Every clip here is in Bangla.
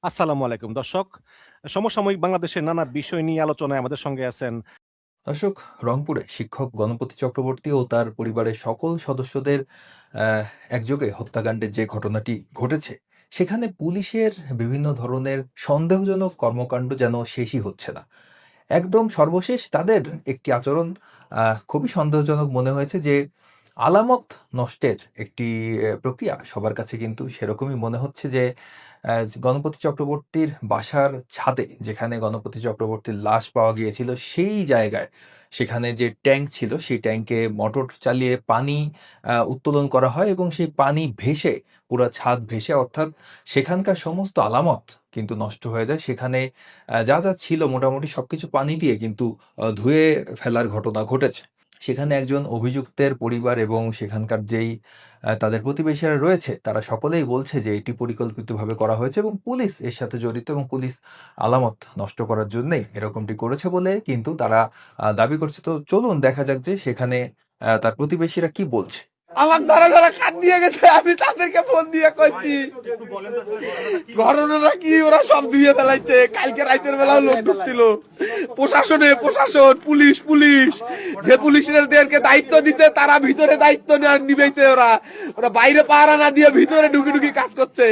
আসসালামু আলাইকুম দর্শক। সমসাময়িক বাংলাদেশের নানা বিষয় নিয়ে আলোচনায় আমাদের সঙ্গে আছেন দর্শক, রংপুরে শিক্ষক গণপতি চক্রবর্তী ও তার পরিবারের সকল সদস্যদের একযোগে হত্যাকাণ্ডের যে ঘটনাটি ঘটেছে, সেখানে পুলিশের বিভিন্ন ধরনের সন্দেহজনক কর্মকাণ্ড যেন শেষই হচ্ছে না। একদম সর্বশেষ তাদের একটি আচরণ খুবই সন্দেহজনক মনে হয়েছে যে আলামত নষ্টের একটি প্রক্রিয়া সবার কাছে কিন্তু সেরকমই মনে হচ্ছে যে গণপতি চক্রবর্তীর বাসার ছাদে যেখানে গণপতি চক্রবর্তীর লাশ পাওয়া গিয়েছিল সেই জায়গায় সেখানে যে ট্যাঙ্ক ছিল সেই ট্যাঙ্কে মোটর চালিয়ে পানি উত্তোলন করা হয় এবং সেই পানি ভেসে পুরো ছাদ ভেসে অর্থাৎ সেখানকার সমস্ত আলামত কিন্তু নষ্ট হয়ে যায়। সেখানে যা যা ছিল মোটামুটি সবকিছু পানি দিয়ে কিন্তু ধুয়ে ফেলার ঘটনা ঘটেছে। সেখানে একজন অভিযুক্তের পরিবার এবং সেখানকার যেই তাদের প্রতিবেশীরা রয়েছে তারা সকলেই বলছে যে এটি পরিকল্পিতভাবে করা হয়েছে এবং পুলিশ এর সাথে জড়িত এবং পুলিশ আলামত নষ্ট করার জন্যই এরকমটি করেছে বলে কিন্তু তারা দাবি করছে। তো চলুন দেখা যাক যে সেখানে তার প্রতিবেশীরা কি বলছে। আমার ধরা ধরা কাট দিয়ে গেছে, আমি তাদেরকে ফোন দিয়ে কইছি ঘটনাটা কি, ওরা সব ধুয়ে ফেলাইছে। কালকে রাতের বেলাও লোক ঢুকছিল, প্রশাসন পুলিশ যে পুলিশদেরকে দায়িত্ব দিচ্ছে তারা ভিতরে দায়িত্ব নিবেছে। ওরা ওরা বাইরে পাহারা না দিয়ে ভিতরে ঢুকি কাজ করছে।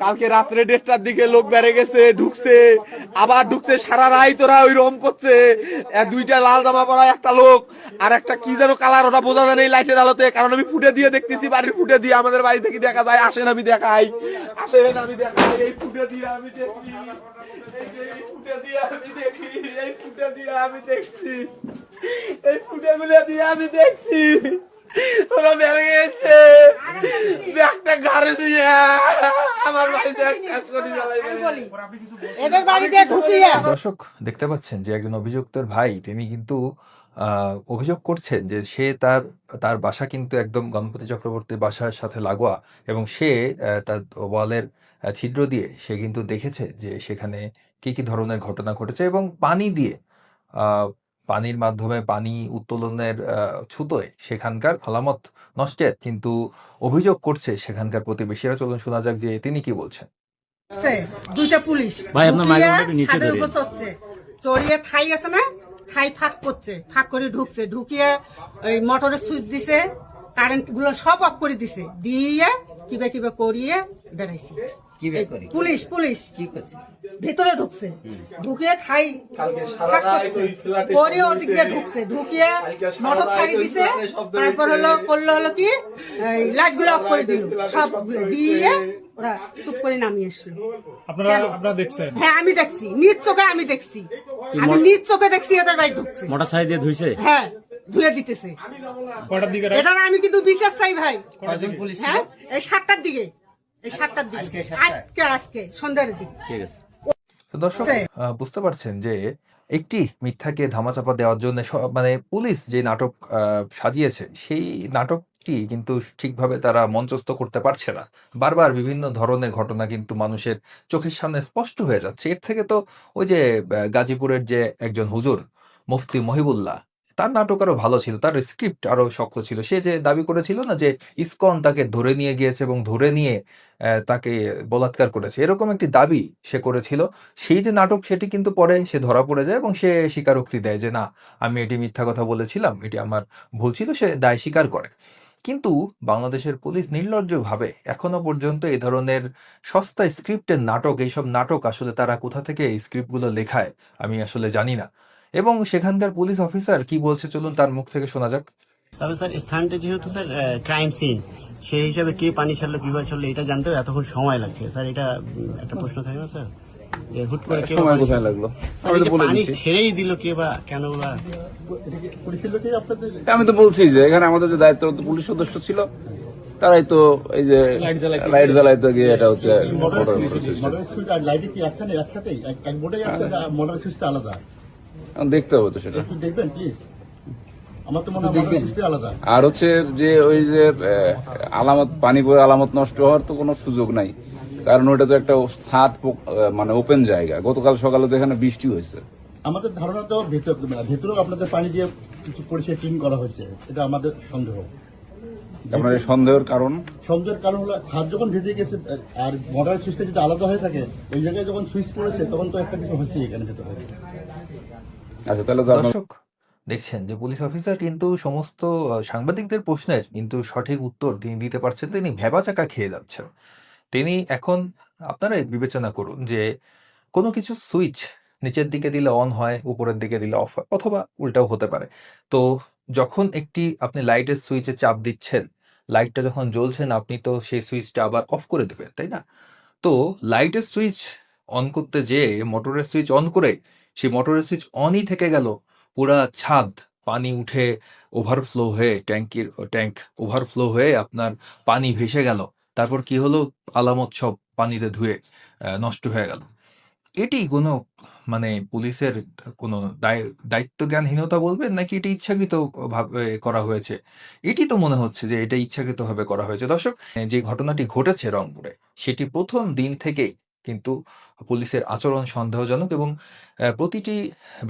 কালকে রাত্রে 1:30টার দিকে লোক বেড়ে গেছে, আবার ঢুকছে সারা রাত ওরা ওই রকম করছে। 2টা লাল জামা পরা একটা লোক আর একটা কি যেন কালার, ওটা বোঝা যায় না এই লাইটের আলোতে, কারণ আমি ফুটে দিয়ে দেখতেছি, বাড়ির ফুটে দিয়ে আমাদের বাড়ি থেকে দেখা যায়। আসেন আমি দেখাই, এই ফুটে দিয়ে আমি দেখি, এই ফুটে দিয়ে আমি দেখি, এই ফুটে দিয়ে আমি দেখছি, এই ফুটে গুলো দিয়ে আমি দেখছি ওরা বেড়ে গেছে একটা ঘরে দিয়ে আমার বাড়িতে এদের বাড়িতে ঢুকিয়ে। দর্শক দেখতে পাচ্ছেন যে একজন অভিযুক্তের ভাই তিনি কিন্তু অভিযোগ করছেন যে সে তার তার বাসা কিন্তু একদম গণপতি চক্রবর্তীর বাসার সাথে লাগোয়া এবং সে তার ওয়ালের ছিদ্র দিয়ে সে কিন্তু দেখেছে যে সেখানে কি কি ধরনের ঘটনা ঘটেছে এবং পানি দিয়ে পানির মাধ্যমে পানি উত্তোলনের ছুতোয় সেখানকার আলামত নষ্টের কিন্তু অভিযোগ করছে সেখানকার প্রতিবেশীরা। চলুন শোনা যাক যে তিনি কি বলছেন। 2টা পুলিশ ভাই আপনার মাইক্রোফোনটা নিচে ধরে চড়িয়ে থাই আছে না, থাই ফাঁক করছে, ফাঁক করে ঢুকিয়ে ওই মোটরের সুইচ দিছে, কারেন্ট গুলো সব অফ করে দিছে, দিয়ে কিবা করিয়ে বেড়াইছে। পুলিশ ভিতরে ঢুকছে, ঢুকিয়ে থাই ফাঁক করছে, করে ওদিক দিয়ে ঢুকিয়ে মোটর ছাড়িয়ে দিছে। তারপর করলো কি লাইট গুলো অফ করে দিল, সব দিয়ে ওরা চুপ করে নামিয়ে আসলো। আপনারা দেখছেন? হ্যাঁ আমি দেখছি, নিজ চোখে আমি দেখছি, এদের বাড়ি ঢুকছে, মোটর সাইকেল দিয়ে ধুইছে। হ্যাঁ ধুয়ে দিতেছে। এটা আমি কিন্তু বিচার চাই ভাই। হ্যাঁ এই 7টার দিকে, আজকে সন্ধ্যার দিকে। ঠিক আছে। তো দর্শক বুঝতে পারছেন যে একটি মিথ্যাকে ধামাচাপা দেওয়ার জন্য মানে পুলিশ যে নাটক সাজিয়েছে সেই নাটকটি কিন্তু ঠিকভাবে তারা মঞ্চস্থ করতে পারছে না। বারবার বিভিন্ন ধরনের ঘটনা কিন্তু মানুষের চোখের সামনে স্পষ্ট হয়ে যাচ্ছে। এর থেকে তো ওই যে গাজীপুরের যে একজন হুজুর মুফতি মহিবুল্লাহ, তার নাটক আরো ভালো ছিল, তার স্ক্রিপ্ট আরো শক্ত ছিল। সে যে দাবি করেছিল না যে ইসকন তাকে ধরে নিয়ে গিয়েছে এবং ধরে নিয়ে তাকে বলাৎকার করেছে, এরকম একটি দাবি সে করেছিল। সেই যে নাটক সেটি কিন্তু পরে সে ধরা পড়ে যায় এবং সে স্বীকারোক্তি দেয় যে না, আমি এটি মিথ্যা কথা বলেছিলাম, এটি আমার ভুল ছিল, সে দায় স্বীকার করে। কিন্তু বাংলাদেশের পুলিশ নির্লজ্জভাবে এখনো পর্যন্ত এই ধরনের সস্তা স্ক্রিপ্টের নাটক, এইসব নাটক আসলে তারা কোথা থেকে এই স্ক্রিপ্টগুলো লেখায় আমি আসলে জানি না। এবং সেখানকার পুলিশ অফিসার কি বলছে চলুন তার মুখ থেকে শোনা যাক। তবে স্যার স্থানটা যেহেতু স্যার ক্রাইম সিন, সেই হিসাবে কে পানি ছাড়লো কিভাবে ছাড়লো এটা জানতে এতক্ষণ সময় লাগছে স্যার। এটা একটা প্রশ্ন থাকে না স্যার, হুট করে সময় কোথায় লাগলো, পানি ছেড়েই দিল কে বা কেন বা? আমি তো বলছি যে এখানে আমাদের যে দায়িত্বরত পুলিশ সদস্য ছিল তারাই তো এই যে লাইট জ্বালাইতে গিয়ে এটা হচ্ছে দেখতে হবে তো সেটা। আর হচ্ছে যে ওই যে আলামত পানি পড়ে আলামত নষ্ট হওয়ার তো কোনো সুযোগ নাই, কারণ ওটা তো একটা ছাদ মানে ওপেন জায়গা। গতকাল সকালে তো এখানে বৃষ্টি হয়েছে। আমাদের ধারণা তো ভেতরেও আপনাদের পানি দিয়ে কিছু পরিষ্কার ক্লিন করা হয়েছে, এটা আমাদের সন্দেহ। আপনার এই সন্দেহের কারণ? সন্দেহের কারণ হলো হাত যখন ভিজে গেছে আর মোটর সুইচটা যদি আলাদা হয়ে থাকে, ওই জায়গায় যখন সুইচ পড়েছে তখন তো একটা কিছু হচ্ছে এখানে ভেতরে। আচ্ছা, তাহলে তো আপনার দর্শক দেখছেন যে পুলিশ অফিসার কিন্তু সমস্ত সাংবাদিকদের প্রশ্নের কিন্তু সঠিক উত্তর তিনি দিতে পারছেন, তিনি ভ্যাবাচাকা খেয়ে যাচ্ছেন। তিনি এখন আপনারাই বিবেচনা করুন যে কোনো কিছু সুইচ নিচের দিকে দিলে অন হয়, উপরের দিকে দিলে অফ হয়, অথবা উল্টাও হতে পারে। তো যখন একটি আপনি লাইটের সুইচে চাপ দিচ্ছেন, লাইটটা যখন জ্বলছে না, আপনি তো সেই সুইচটা আবার অফ করে দেবেন, তাই না? তো লাইটের সুইচ অন করতে যেয়ে মোটরের সুইচ অন করে সেই মোটরের সুইচ অনই থেকে গেল, পুরা ছাদ পানি উঠে ওভারফ্লো হয়ে ট্যাঙ্ক ওভারফ্লো হয়ে আপনার পানি ভেসে গেল। তারপর কি হলো? আলামত সব পানিতে ধুয়ে নষ্ট হয়ে গেল। এটি কোনো মানে পুলিশের কোনো দায়িত্বজ্ঞানহীনতা বলবেন, নাকি এটি ইচ্ছাকৃত ভাবে করা হয়েছে? এটি তো মনে হচ্ছে যে এটা ইচ্ছাকৃতভাবে করা হয়েছে। দর্শক, যে ঘটনাটি ঘটেছে রংপুরে, সেটি প্রথম দিন থেকেই কিন্তু পুলিশের আচরণ সন্দেহজনক, এবং প্রতিটি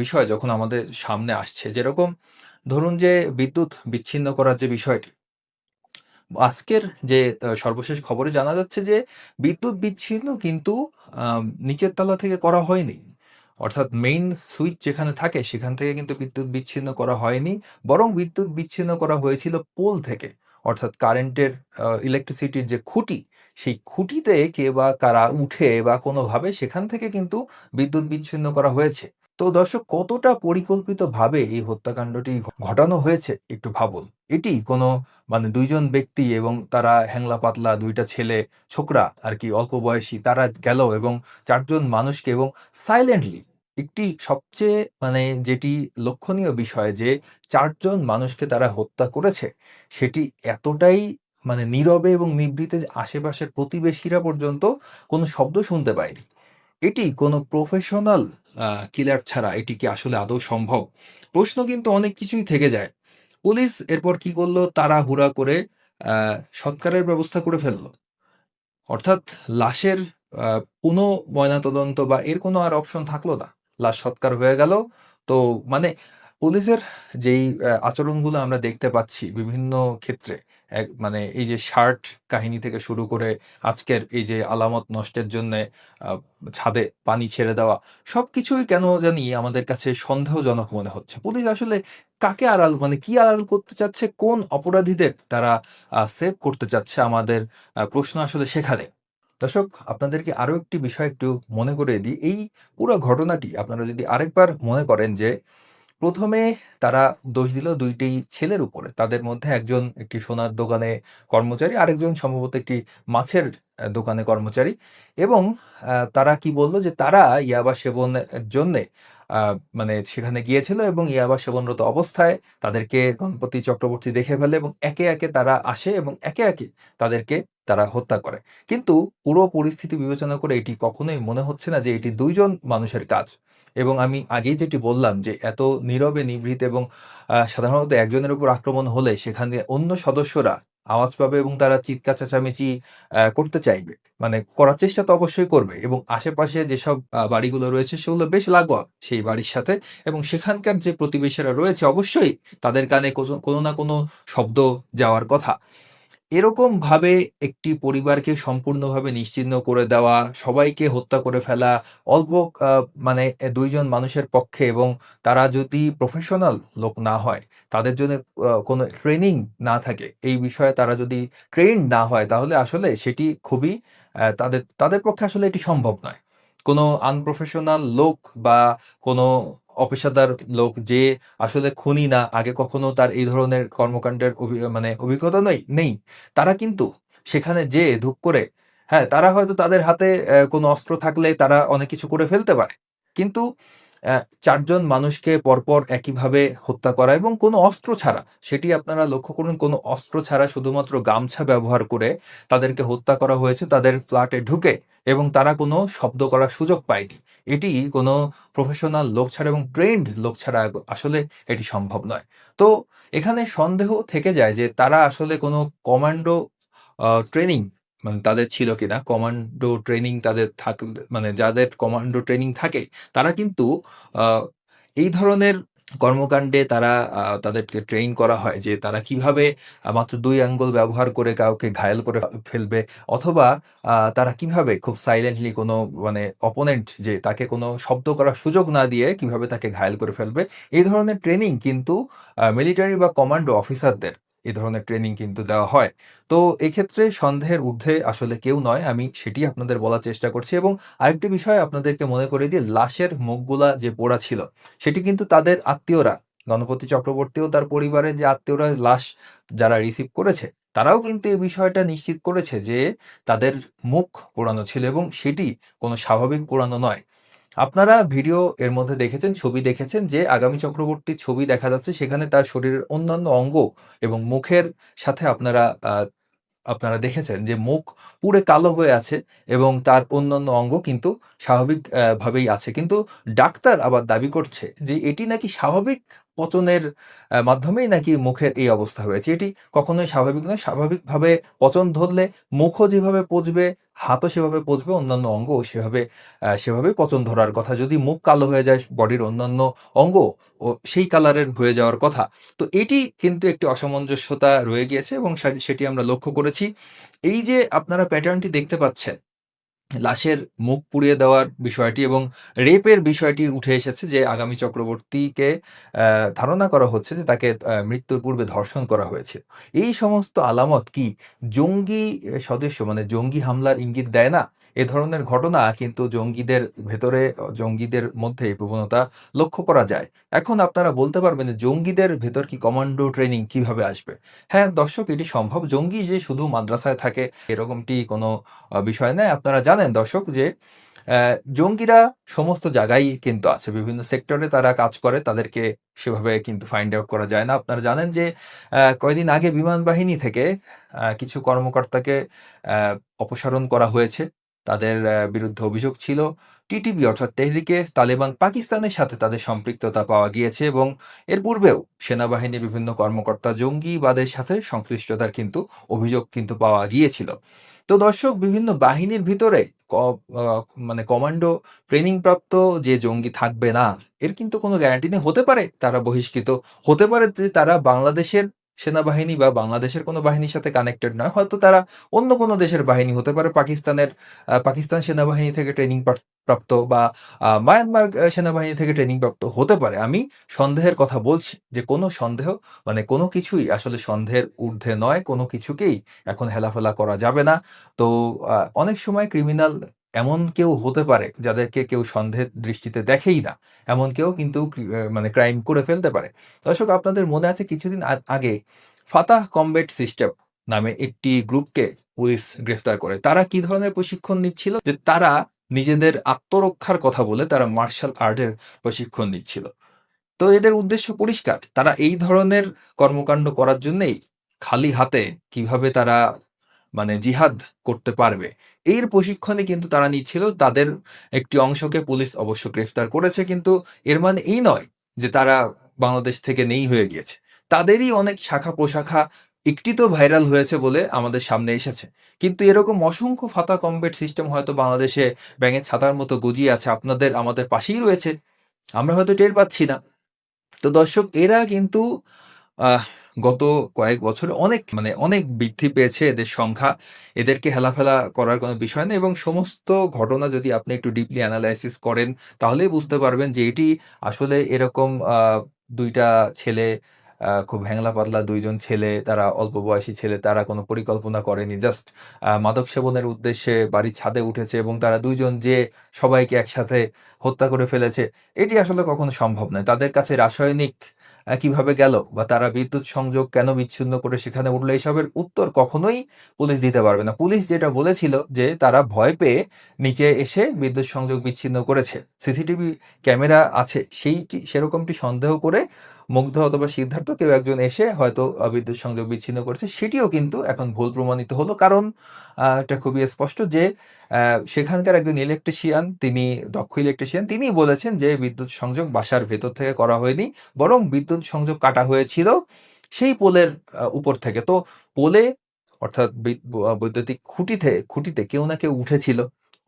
বিষয় যখন আমাদের সামনে আসছে, যেরকম ধরুন যে বিদ্যুৎ বিচ্ছিন্ন করার যে বিষয়টি, আজকের যে সর্বশেষ খবরে জানা যাচ্ছে যে বিদ্যুৎ বিচ্ছিন্ন কিন্তু নিচের তলা থেকে করা হয়নি। অর্থাৎ মেইন সুইচ যেখানে থাকে সেখান থেকে কিন্তু বিদ্যুৎ বিচ্ছিন্ন করা হয়নি। বরং বিদ্যুৎ বিচ্ছিন্ন করা হয়েছিল পোল থেকে। অর্থাৎ কারেন্টের ইলেকট্রিসিটির যে খুঁটি, সেই খুঁটিতে কে বা কারা উঠে বা কোনোভাবে সেখান থেকে কিন্তু বিদ্যুৎ বিচ্ছিন্ন করা হয়েছে। তো দর্শক, কতটা পরিকল্পিতভাবে এই হত্যাকাণ্ডটি ঘটানো হয়েছে একটু ভাবুন। এটি কোনো মানে ২ জন ব্যক্তি এবং তারা হ্যাংলা পাতলা ২ টা ছেলে, ছোকরা আরকি অল্প বয়সী, তারা গেল এবং ৪ জন মানুষকে এবং সাইলেন্টলি, একটি সবচেয়ে মানে যেটি লক্ষণীয় বিষয় যে ৪ জন মানুষকে তারা হত্যা করেছে, সেটি এতটাই মানে নীরবে এবং নিভৃতে যে আশেপাশের প্রতিবেশীরা পর্যন্ত কোনো শব্দ শুনতে পায়নি। এটি কোনো প্রফেশনাল কিলার ছাড়া এটি কি আসলে আদৌ সম্ভব? প্রশ্ন কিন্তু অনেক কিছুই থেকে যায়। পুলিশ এরপর কি করল? তাড়াহুড়া করে আ সৎকারের ব্যবস্থা করে ফেলল। অর্থাৎ লাশের আ পুনঃ ময়নাতদন্ত বা এর কোনো আর অপশন থাকলো না। লাশ সৎকার হয়ে গেল। তো মানে পুলিশের যেই আচরণগুলো আমরা দেখতে পাচ্ছি বিভিন্ন ক্ষেত্রে, মানে এই যে শার্ট কাহিনী থেকে শুরু করে আজকের এই যে আলামত নষ্টের জন্যে আ ছাদে পানি ছেড়ে দেওয়া, সবকিছুই কেন জানি আমাদের কাছে সন্দেহজনক মনে হচ্ছে। পুলিশ আসলে কাকে আড়াল মানে কি আড়াল করতে চাচ্ছে? কোন অপরাধীদের তারা সেভ করতে চাচ্ছে? আমাদের প্রশ্ন আসলে সেখানে। দর্শক, আপনাদেরকে আরো একটি বিষয় একটু মনে করিয়ে দিই। এই পুরো ঘটনাটি আপনারা যদি আরেকবার মনে করেন যে, ১ম এ তারা দোষ দিল ২ টি ছেলের উপরে। তাদের মধ্যে একজন একটি সোনার দোকানে কর্মচারী, আরেকজন সম্ভবত একটি মাছের দোকানে কর্মচারী, এবং তারা কি বলল যে তারা ইয়াবা সেবনের জন্যে আ মানে সেখানে গিয়েছিল এবং ইয়াবা সেবনরত অবস্থায় তাদেরকে গণপতি চক্রবর্তী দেখে ফেলে এবং একে, একে তারা আসে এবং একে, একে তাদেরকে তারা হত্যা করে। কিন্তু পুরো পরিস্থিতি বিবেচনা করে এটি কখনোই মনে হচ্ছে না যে এটি ২ জন মানুষের কাজ। এবং আমি আগেই যেটি বললাম যে এত নীরবে নিভৃত এবং সাধারণত একজনের উপর আক্রমণ হলে সেখানে অন্য সদস্যরা আওয়াজ পাবে এবং তারা চিৎকার চেঁচামেচি করতে চাইবে। মানে করার চেষ্টা তো অবশ্যই করবে, এবং আশেপাশে যেসব বাড়িগুলো রয়েছে সেগুলো বেশ লাগোয়া সেই বাড়ির সাথে, এবং সেখানকার যে প্রতিবেশীরা রয়েছে অবশ্যই তাদের কানে কোনো না কোনো শব্দ যাওয়ার কথা। এরকমভাবে একটি পরিবারকে সম্পূর্ণভাবে নিশ্চিহ্ন করে দেওয়া, সবাইকে হত্যা করে ফেলা, অল্প আ মানে ২ জন মানুষের পক্ষে, এবং তারা যদি প্রফেশনাল লোক না হয়, তাদের জন্য কোনো ট্রেনিং না থাকে, এই বিষয়ে তারা যদি ট্রেইনড না হয়, তাহলে আসলে সেটি খুবই তাদের পক্ষে আসলে এটি সম্ভব নয়। কোনো আনপ্রফেশনাল লোক বা কোনো অপেশাদার লোক যে আসলে খুনি না, আগে কখনো তার এই ধরনের কর্মকাণ্ডের মানে অভিজ্ঞতা নেই। তারা কিন্তু সেখানে যেয়ে ধুপ করে, হ্যাঁ, তারা হয়তো তাদের হাতে কোনো অস্ত্র থাকলে তারা অনেক কিছু করে ফেলতে পারে। কিন্তু ৪ জন মানুষকে পরপর একইভাবে হত্যা করা এবং কোনো অস্ত্র ছাড়া, সেটি আপনারা লক্ষ্য করুন, কোনো অস্ত্র ছাড়া শুধুমাত্র গামছা ব্যবহার করে তাদেরকে হত্যা করা হয়েছে তাদের ফ্ল্যাটে ঢুকে, এবং তারা কোনো শব্দ করার সুযোগ পায়নি। এটি কোনো প্রফেশনাল লোক ছাড়া এবং ট্রেইনড লোক ছাড়া আসলে এটি সম্ভব নয়। তো এখানে সন্দেহ থেকে যায় যে তারা আসলে কোনো কমান্ডো ট্রেনিং মানে তাদের ছিল কিনা। কমান্ডো ট্রেনিং তাদের থাকলে, মানে যাদের কমান্ডো ট্রেনিং থাকে তারা কিন্তু আ এই ধরনের কর্মকাণ্ডে তারা তাদেরকে ট্রেন করা হয় যে তারা কিভাবে মাত্র ২ আঙ্গুল ব্যবহার করে কাউকে ঘায়েল করে ফেলবে, অথবা তারা কিভাবে খুব সাইলেন্টলি কোনো মানে অপোনেন্ট যে তাকে কোনো শব্দ করার সুযোগ না দিয়ে কিভাবে তাকে ঘায়েল করে ফেলবে। এই ধরনের ট্রেনিং কিন্তু মিলিটারি বা কমান্ডো অফিসারদের এই ধরনের ট্রেনিং কিন্তু দেওয়া হয়। তো এক্ষেত্রে সন্দেহের ঊর্ধ্বে আসলে কেউ নয়। আমি সেটি আপনাদের বলার চেষ্টা করছি, এবং আরেকটি বিষয় আপনাদেরকে মনে করিয়ে দিয়ে, লাশের মুখগুলা যে পোড়া ছিল সেটি কিন্তু তাদের আত্মীয়রা, গণপতি চক্রবর্তী ও তার পরিবারের যে আত্মীয়রা লাশ যারা রিসিভ করেছে, তারাও কিন্তু এই বিষয়টা নিশ্চিত করেছে যে তাদের মুখ পোড়ানো ছিল এবং সেটি কোনো স্বাভাবিক পোড়ানো নয়। আপনারা ভিডিও এর মধ্যে দেখেছেন, ছবি দেখেছেন যে আগামী চক্রবর্তীর ছবি দেখা যাচ্ছে, সেখানে তার শরীরের অন্যান্য অঙ্গ এবং মুখের সাথে আপনারা দেখেছেন যে মুখ পুড়ে কালো হয়ে আছে এবং তার অন্যান্য অঙ্গ কিন্তু স্বাভাবিক ভাবেই আছে। কিন্তু ডাক্তার আবার দাবি করছে যে এটি নাকি স্বাভাবিক পচনের মাধ্যমেই নাকি মুখের এই অবস্থা হয়েছে। এটি কখনোই স্বাভাবিক নয়। স্বাভাবিকভাবে পচন ধরলে মুখও যেভাবে পচবে, হাতও সেভাবে পচবে, অন্যান্য অঙ্গও সেভাবে পচন ধরার কথা। যদি মুখ কালো হয়ে যায়, বডির অন্যান্য অঙ্গ সেই কালারের হয়ে যাওয়ার কথা। তো এটি কিন্তু একটি অসামঞ্জস্যতা রয়ে গিয়েছে এবং সেটি আমরা লক্ষ্য করেছি। এই যে আপনারা প্যাটার্নটি দেখতে পাচ্ছেন, লাশের মুখ পুড়িয়ে দেওয়ার বিষয়টি এবং রেপের বিষয়টি উঠে এসেছে যে আগামী চক্রবর্তীকে ধারণা করা হচ্ছে যে তাকে মৃত্যুর পূর্বে ধর্ষণ করা হয়েছে। এই সমস্ত আলামত কি জঙ্গি সদস্য মানে জঙ্গি হামলার ইঙ্গিত দেয় না? এ ধরনের ঘটনা কিন্তু জঙ্গিদের মধ্যে এই প্রবণতা লক্ষ্য করা যায়। এখন আপনারা বলতে পারবেন যে জঙ্গিদের ভেতর কি কমান্ডো ট্রেনিং কিভাবে আসবে? হ্যাঁ দর্শক, এটি সম্ভব। জঙ্গি যে শুধু মাদ্রাসায় থাকে এরকমটি কোনো বিষয় নয়। আপনারা জানেন দর্শক যে জঙ্গিরা সমস্ত জায়গায় কিন্তু আছে। বিভিন্ন সেক্টরে তারা কাজ করে। তাদেরকে সেভাবে কিন্তু ফাইন্ড আউট করা যায় না। আপনারা জানেন যে কয়েকদিন আগে বিমান বাহিনী থেকে কিছু কর্মকর্তাকে অপসারণ করা হয়েছে। তাদের বিরুদ্ধে অভিযোগ ছিল টিটিপি অর্থাৎ তেহরিকে তালেবান পাকিস্তানের সাথে তাদের সম্পৃক্ততা পাওয়া গিয়েছে, এবং এর পূর্বেও সেনাবাহিনীর বিভিন্ন কর্মকর্তা জঙ্গিবাদের সাথে সংশ্লিষ্টতার কিন্তু অভিযোগ কিন্তু পাওয়া গিয়েছিল। তো দর্শক, বিভিন্ন বাহিনীর ভিতরে মানে কমান্ডো ট্রেনিং প্রাপ্ত যে জঙ্গি থাকবে না, এর কিন্তু কোনো গ্যারান্টি নেই। হতে পারে তারা বহিষ্কৃত, হতে পারে যে তারা বাংলাদেশের সেনাবাহিনী বা বাংলাদেশের কোনো বাহিনীর সাথে কানেক্টেড নয়। হয়তো তারা অন্য কোনো দেশের বাহিনী হতে পারে, পাকিস্তান সেনাবাহিনী থেকে ট্রেনিং প্রাপ্ত বা মায়ানমার সেনাবাহিনী থেকে ট্রেনিং প্রাপ্ত হতে পারে। আমি সন্দেহের কথা বলছি যে কোনো কিছুই আসলে সন্দেহের ঊর্ধ্বে নয়। কোনো কিছুকেই এখন হেলাফেলা করা যাবে না। তো অনেক সময় ক্রিমিনাল এমন কেউ হতে পারে যাদেরকে কেউ সন্দেহের দৃষ্টিতে দেখেই না। এমন কেউ কিন্তু মানে ক্রাইম করে ফেলতে পারে। দর্শক, আপনাদের মনে আছে কিছুদিন আগে ফাতাহ কমব্যাট সিস্টেম নামে একটি গ্রুপকে পুলিশ গ্রেফতার করে। তারা কি ধরনের প্রশিক্ষণ নিচ্ছিল? যে তারা নিজেদের আত্মরক্ষার কথা বলে তারা মার্শাল আর্টের প্রশিক্ষণ নিচ্ছিল। তো এদের উদ্দেশ্য পরিষ্কার। তারা এই ধরনের কর্মকাণ্ড করার জন্যই খালি হাতে কিভাবে তারা মানে জিহাদ করতে পারবে, এর প্রশিক্ষণে কিন্তু তারা নিচ্ছিল। তাদের একটি অংশকে পুলিশ অবশ্য গ্রেফতার করেছে, কিন্তু এর মানে এই নয় যে তারা বাংলাদেশ থেকে নেই হয়ে গিয়েছে। তাদেরই অনেক শাখা প্রশাখা একটি তো ভাইরাল হয়েছে বলে আমাদের সামনে এসেছে, কিন্তু এরকম অসংখ্য ফাতা কমব্যাট সিস্টেম হয়তো বাংলাদেশে ব্যাঙের ছাতার মতো গজিয়ে আছে, আমাদের পাশেই রয়েছে, আমরা হয়তো টের পাচ্ছি না। তো দর্শক, এরা কিন্তু আহ গত কয়েক বছরে অনেক বৃদ্ধি পেয়েছে এদের সংখ্যা। এদেরকে হেলাফেলা করার কোনো বিষয় না, এবং সমস্ত ঘটনা যদি আপনি একটু ডিপলি অ্যানালাইসিস করেন তাহলেই বুঝতে পারবেন যে এটি আসলে এরকম ২ টা ছেলে, খুব হ্যাংলা পাতলা ২ জন ছেলে, তারা অল্প বয়সী ছেলে, তারা কোনো পরিকল্পনা করেনি। জাস্ট মাদক সেবনের উদ্দেশ্যে বাড়ির ছাদে উঠেছে এবং তারা ২ জন যেয়ে সবাইকে একসাথে হত্যা করে ফেলেছে। এটি আসলে কখনো সম্ভব নয়। তাদের কাছে রাসায়নিক কিভাবে গেল বা তারা বিদ্যুৎ সংযোগ কেন বিচ্ছিন্ন করে সেখানে উঠলো, এসবের উত্তর কখনোই পুলিশ দিতে পারবে না। পুলিশ যেটা বলেছিল যে তারা ভয় পেয়ে নিচে এসে বিদ্যুৎ সংযোগ বিচ্ছিন্ন করেছে। সিসিটিভি ক্যামেরা আছে, সেরকমটি সন্দেহ করে মুগ্ধ অথবা সিদ্ধার্থ কেউ একজন এসে হয়তো বিদ্যুৎ সংযোগ বিচ্ছিন্ন করেছে। সেটিও কিন্তু এখন ভুল প্রমাণিত হলো, কারণ এটা খুবই স্পষ্ট যে সেখানকার একজন ইলেকট্রিশিয়ান, তিনি দক্ষ ইলেকট্রিশিয়ান, তিনি বলেছেন যে বিদ্যুৎ সংযোগ বাসার ভেতর থেকে করা হয়নি, বরং বিদ্যুৎ সংযোগ কাটা হয়েছিল সেই পোলের উপর থেকে। তো পোলে অর্থাৎ বৈদ্যুতিক খুঁটিতে কেউ না কেউ উঠেছিল,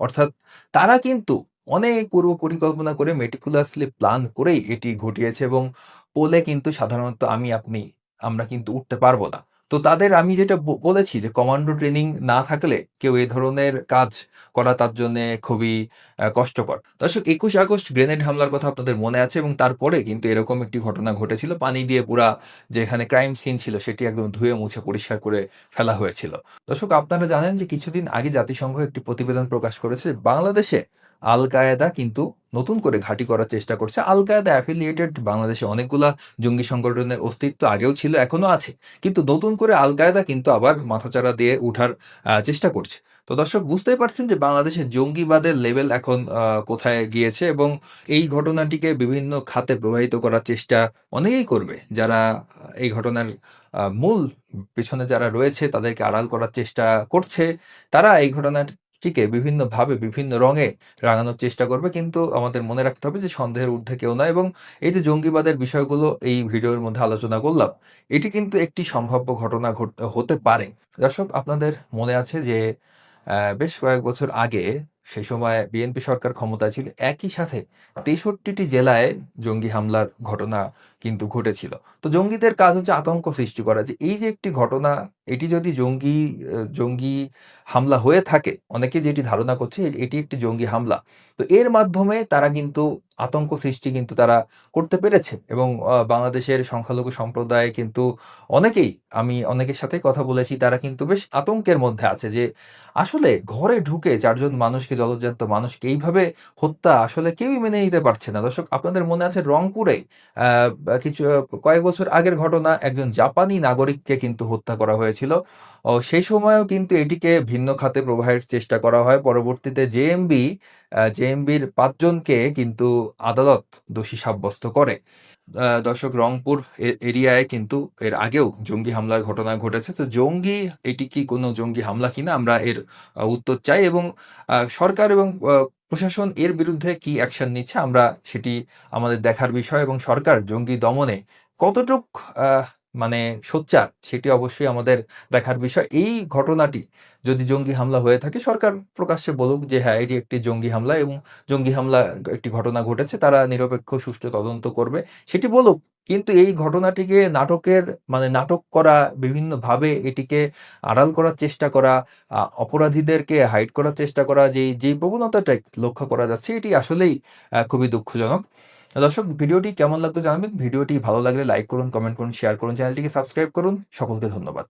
অর্থাৎ তারা কিন্তু অনেক পূর্ব পরিকল্পনা করে মেটিকুলাসলি প্ল্যান করেই এটি ঘটিয়েছে এবং পোলে কিন্তু সাধারণত আমরা কিন্তু উঠতে পারবো না। তো তাদের আমি যেটা বলেছি যে কমান্ডো ট্রেনিং না থাকলে কেউ এ ধরনের কাজ করা তার জন্যে খুবই কষ্টকর। দর্শক ২১ আগস্ট গ্রেনেড হামলার কথা আপনাদের মনে আছে এবং তারপরে কিন্তু এরকম একটি ঘটনা ঘটেছিল। পানি দিয়ে পুরা যেখানে ক্রাইম সিন ছিল সেটি একদম ধুয়ে মুছে পরিষ্কার করে ফেলা হয়েছিল। দর্শক আপনারা জানেন যে কিছুদিন আগে জাতিসংঘ একটি প্রতিবেদন প্রকাশ করেছে বাংলাদেশে আল কায়েদা কিন্তু নতুন করে ঘাঁটি করার চেষ্টা করছে। আল কায়েদা অ্যাফিলিয়েটেড বাংলাদেশে অনেকগুলা জঙ্গি সংগঠনের অস্তিত্ব আগেও ছিল, এখনো আছে। কিন্তু নতুন করে আল কায়েদা কিন্তু আবার মাথাচাড়া দিয়ে উঠার চেষ্টা করছে। তো দর্শক বুঝতেই পারছেন যে বাংলাদেশে জঙ্গিবাদের লেভেল এখন কোথায় গিয়েছে এবং এই ঘটনাটিকে বিভিন্ন খাতে প্রবাহিত করার চেষ্টা অনেকেই করবে। যারা এই ঘটনার মূল পেছনে যারা রয়েছে তাদেরকে আড়াল করার চেষ্টা করছে, তারা এই ঘটনাটিকে বিভিন্নভাবে বিভিন্ন রঙে রাঙানোর চেষ্টা করবে। কিন্তু আমাদের মনে রাখতে হবে যে সন্দেহের ঊর্ধ্বে কেউ নয় এবং এই যে জঙ্গিবাদের বিষয়গুলো এই ভিডিওর মধ্যে আলোচনা করলাম, এটি কিন্তু একটি সম্ভাব্য ঘটনা হতে পারে। দর্শক আপনাদের মনে আছে যে বেশ কয়েক বছর আগে সেই সময় বিএনপি সরকার ক্ষমতায় ছিল, একই সাথে ৬৩টি জেলায় জঙ্গি হামলার ঘটনা কিন্তু ঘটেছিল। তো জঙ্গিদের কাজ হচ্ছে আতঙ্ক সৃষ্টি করা, যে এই যে একটি ঘটনা, এটি যদি জঙ্গি হামলা হয়ে থাকে, অনেকে যেটি ধারণা করছে এটি একটি জঙ্গি হামলা, তো এর মাধ্যমে তারা কিন্তু আতঙ্ক সৃষ্টি কিন্তু তারা করতে পেরেছে এবং বাংলাদেশের সংখ্যালঘু সম্প্রদায় কিন্তু আমি অনেকের সাথে কথা বলেছি, তারা কিন্তু বেশ আতঙ্কের মধ্যে আছে যে আসলে ঘরে ঢুকে ৪ জন মানুষকে, জলজ্যান্ত মানুষকে এইভাবে হত্যা আসলে কেউই মেনে নিতে পারছে না। দর্শক আপনাদের মনে আছে রংপুরে কয়েক বছর আগের ঘটনা, একজন জাপানি নাগরিককে কিন্তু হত্যা করা হয়েছিল। সেই সময়ও কিন্তু এটিকে ভিন্ন খাতে প্রবাহের চেষ্টা করা হয়। পরবর্তীতে জেএমবির ৫ জনকে কিন্তু আদালত দোষী সাব্যস্ত করে। দর্শক রংপুর এরিয়ায় কিন্তু এর আগেও জঙ্গি হামলার ঘটনা ঘটেছে। তো এটি কি কোনো জঙ্গি হামলা কিনা আমরা এর উত্তর চাই এবং সরকার এবং প্রশাসন এর বিরুদ্ধে কি অ্যাকশন নিচ্ছে আমরা সেটি আমাদের দেখার বিষয় এবং সরকার জঙ্গি দমনে কতটুক মানে সোচ্চার সেটি অবশ্যই আমাদের দেখার বিষয়। এই ঘটনাটি যদি জঙ্গি হামলা হয়ে থাকে, সরকার প্রকাশ্যে বলুক যে হ্যাঁ এটি একটি জঙ্গি হামলা এবং জঙ্গি হামলা একটি ঘটনা ঘটেছে, তারা নিরপেক্ষ সুষ্ঠু তদন্ত করবে সেটি বলুক। কিন্তু এই ঘটনাটিকে নাটক করা, বিভিন্নভাবে এটিকে আড়াল করার চেষ্টা করা, অপরাধীদেরকে হাইড করার চেষ্টা করা, যেই প্রবণতাটা লক্ষ্য করা যাচ্ছে, এটি আসলেই খুবই দুঃখজনক। দর্শক ভিডিওটি কেমন লাগলো জানাবেন। ভিডিওটি ভালো লাগলে লাইক করুন, কমেন্ট করুন, শেয়ার করুন, চ্যানেলটিকে সাবস্ক্রাইব করুন। সকলকে ধন্যবাদ।